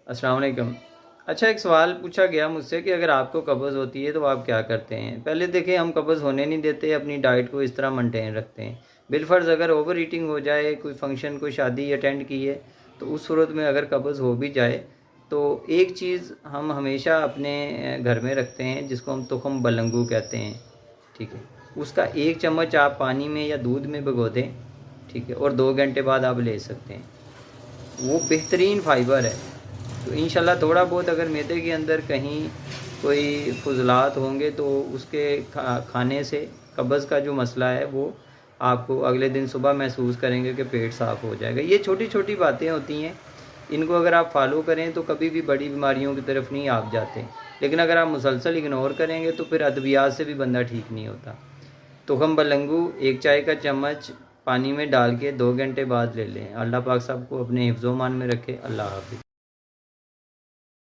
अस्सलाम वालेकुम। अच्छा, एक सवाल पूछा गया मुझसे कि अगर आपको कब्ज़ होती है तो आप क्या करते हैं? पहले देखिए, हम कब्ज़ होने नहीं देते, अपनी डाइट को इस तरह मेंटेन रखते हैं। बिलफ़र्ज़ अगर ओवर ईटिंग हो जाए, कोई फ़ंक्शन, कोई शादी अटेंड की है, तो उस सूरत में अगर कब्ज़ हो भी जाए, तो एक चीज़ हम हमेशा अपने घर में रखते हैं जिसको हम तुख़्म बलंगू कहते हैं, ठीक है? उसका 1 चम्मच आप पानी में या दूध में भिगो दें, ठीक है? और 2 घंटे बाद आप ले सकते हैं। वो बेहतरीन फ़ाइबर है। तो इंशाल्लाह थोड़ा बहुत अगर मैदे के अंदर कहीं कोई फ़ुज़लात होंगे तो उसके खाने से कब्ज़ का जो मसला है वो आपको अगले दिन सुबह महसूस करेंगे कि पेट साफ़ हो जाएगा। ये छोटी-छोटी बातें होती हैं, इनको अगर आप फ़ॉलो करें तो कभी भी बड़ी बीमारियों की तरफ नहीं आप जाते। लेकिन अगर आप मुसलसल इग्नोर करेंगे तो फिर अद्वियात से भी बंदा ठीक नहीं होता। तुख़्म बलंगू 1 चाय का चम्मच पानी में डाल के 2 घंटे बाद ले लें। अल्लाह पाक सबको अपने हिफ्ज़-ओ-मान में रखे। अल्लाह हाफ़िज़।